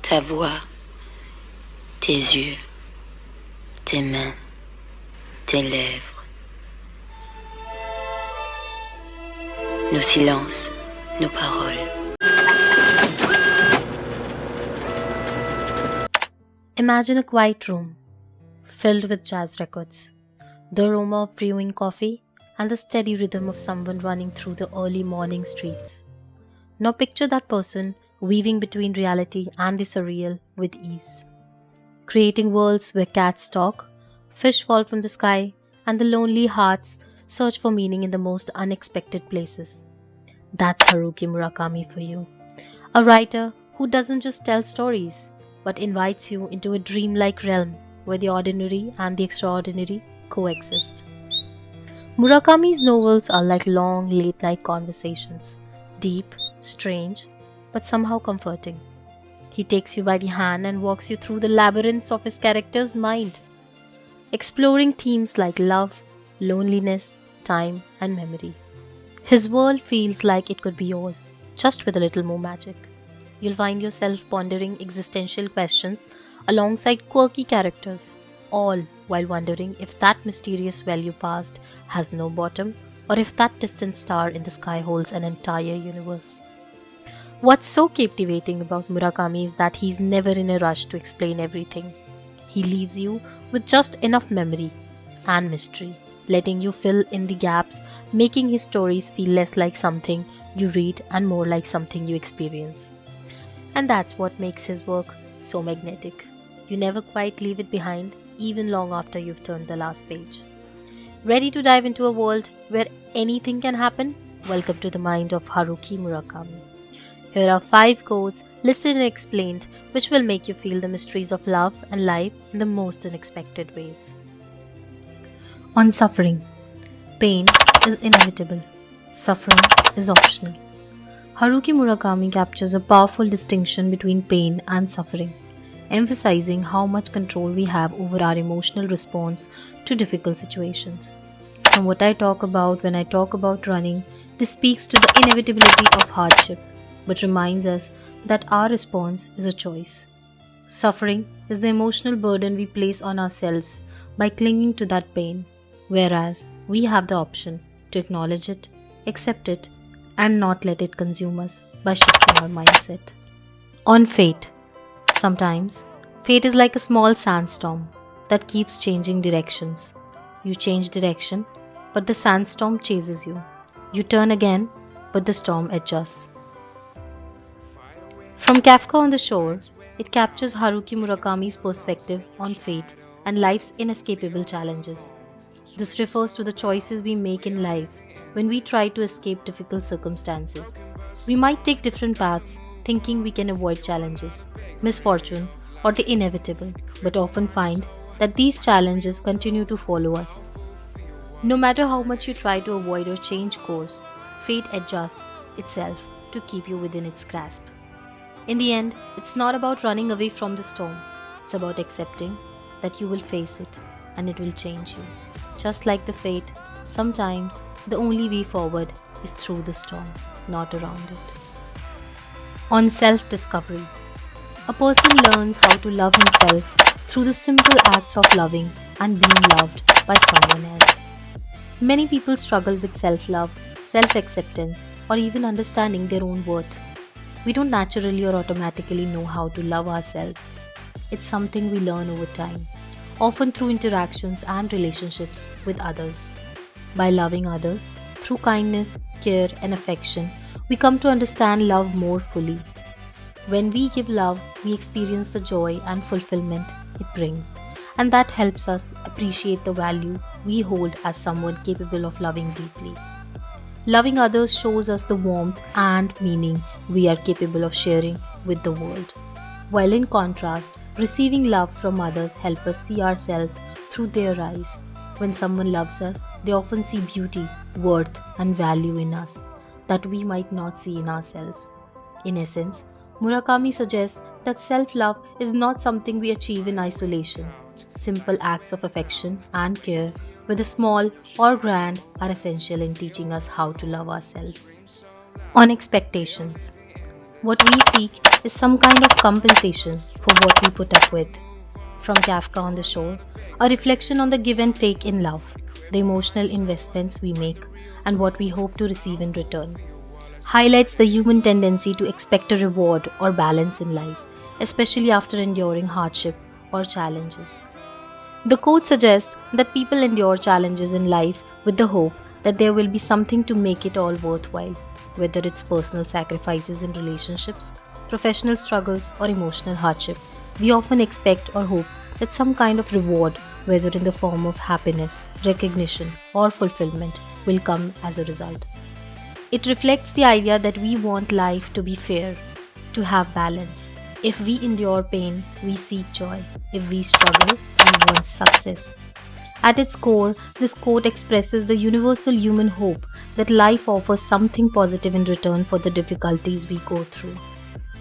ta voix, tes yeux, tes mains, tes lèvres, nos silences, nos paroles. Imagine a quiet room filled with jazz records, the aroma of brewing coffee, and the steady rhythm of someone running through the early morning streets. Now picture that person weaving between reality and the surreal with ease, creating worlds where cats talk, fish fall from the sky, and the lonely hearts search for meaning in the most unexpected places. That's Haruki Murakami for you, a writer who doesn't just tell stories but invites you into a dreamlike realm where the ordinary and the extraordinary coexist. Murakami's novels are like long late night conversations, deep, strange, but somehow comforting. He takes you by the hand and walks you through the labyrinths of his character's mind, exploring themes like love, loneliness, time, and memory. His world feels like it could be yours, just with a little more magic. You'll find yourself pondering existential questions alongside quirky characters, all while wondering if that mysterious well you passed has no bottom or if that distant star in the sky holds an entire universe. What's so captivating about Murakami is that he's never in a rush to explain everything. He leaves you with just enough memory and mystery, letting you fill in the gaps, making his stories feel less like something you read and more like something you experience. And that's what makes his work so magnetic. You never quite leave it behind, even long after you've turned the last page. Ready to dive into a world where anything can happen? Welcome to the mind of Haruki Murakami. Here are 5 quotes listed and explained which will make you feel the mysteries of love and life in the most unexpected ways. On suffering. Pain is inevitable. Suffering is optional. Haruki Murakami captures a powerful distinction between pain and suffering, emphasizing how much control we have over our emotional response to difficult situations. From what I talk about when I talk about running, this speaks to the inevitability of hardship, but reminds us that our response is a choice. Suffering is the emotional burden we place on ourselves by clinging to that pain, whereas we have the option to acknowledge it, accept it, and not let it consume us by shifting our mindset. On fate. Sometimes, fate is like a small sandstorm that keeps changing directions. You change direction, but the sandstorm chases you. You turn again, but the storm adjusts. From Kafka on the Shore, it captures Haruki Murakami's perspective on fate and life's inescapable challenges. This refers to the choices we make in life when we try to escape difficult circumstances. We might take different paths, thinking we can avoid challenges, misfortune, or the inevitable, but often find that these challenges continue to follow us. No matter how much you try to avoid or change course, fate adjusts itself to keep you within its grasp. In the end, it's not about running away from the storm, it's about accepting that you will face it and it will change you. Just like the fate, sometimes the only way forward is through the storm, not around it. On self-discovery. A person learns how to love himself through the simple acts of loving and being loved by someone else. Many people struggle with self-love, self-acceptance, or even understanding their own worth. We don't naturally or automatically know how to love ourselves. It's something we learn over time, often through interactions and relationships with others. By loving others, through kindness, care, and affection, we come to understand love more fully. When we give love, we experience the joy and fulfillment it brings, and that helps us appreciate the value we hold as someone capable of loving deeply. Loving others shows us the warmth and meaning we are capable of sharing with the world. While in contrast, receiving love from others helps us see ourselves through their eyes. When someone loves us, they often see beauty, worth, and value in us that we might not see in ourselves. In essence, Murakami suggests that self-love is not something we achieve in isolation. Simple acts of affection and care, whether small or grand, are essential in teaching us how to love ourselves. On expectations. What we seek is some kind of compensation for what we put up with. From Kafka on the Shore, a reflection on the give and take in love, the emotional investments we make, and what we hope to receive in return, highlights the human tendency to expect a reward or balance in life, especially after enduring hardship or challenges. The quote suggests that people endure challenges in life with the hope that there will be something to make it all worthwhile, whether it's personal sacrifices in relationships, professional struggles, or emotional hardship. We often expect or hope that some kind of reward, whether in the form of happiness, recognition, or fulfillment, will come as a result. It reflects the idea that we want life to be fair, to have balance. If we endure pain, we seek joy. If we struggle, we want success. At its core, this quote expresses the universal human hope that life offers something positive in return for the difficulties we go through.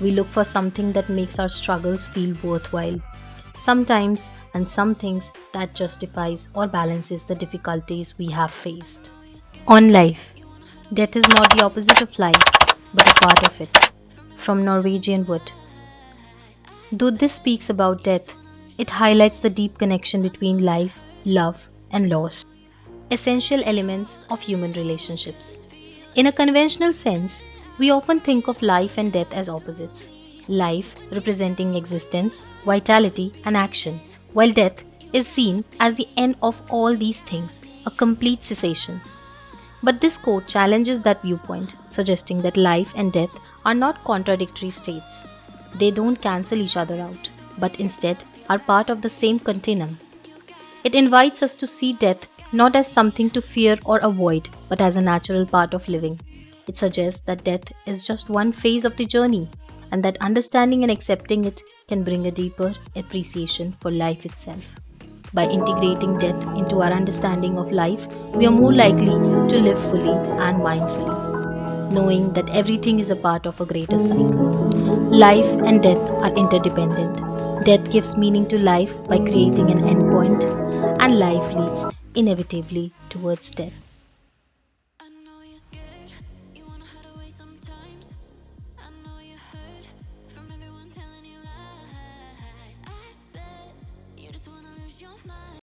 We look for something that makes our struggles feel worthwhile. Sometimes, and some things that justifies or balances the difficulties we have faced. On life, death is not the opposite of life, but a part of it. From Norwegian Wood. Though this speaks about death, it highlights the deep connection between life, love, and loss, essential elements of human relationships. In a conventional sense, we often think of life and death as opposites. Life representing existence, vitality, and action, while death is seen as the end of all these things, a complete cessation. But this quote challenges that viewpoint, suggesting that life and death are not contradictory states. They don't cancel each other out, but instead are part of the same continuum. It invites us to see death not as something to fear or avoid, but as a natural part of living. It suggests that death is just one phase of the journey, and that understanding and accepting it can bring a deeper appreciation for life itself. By integrating death into our understanding of life, we are more likely to live fully and mindfully, knowing that everything is a part of a greater cycle. Life and death are interdependent. Death gives meaning to life by creating an endpoint, and life leads inevitably towards death.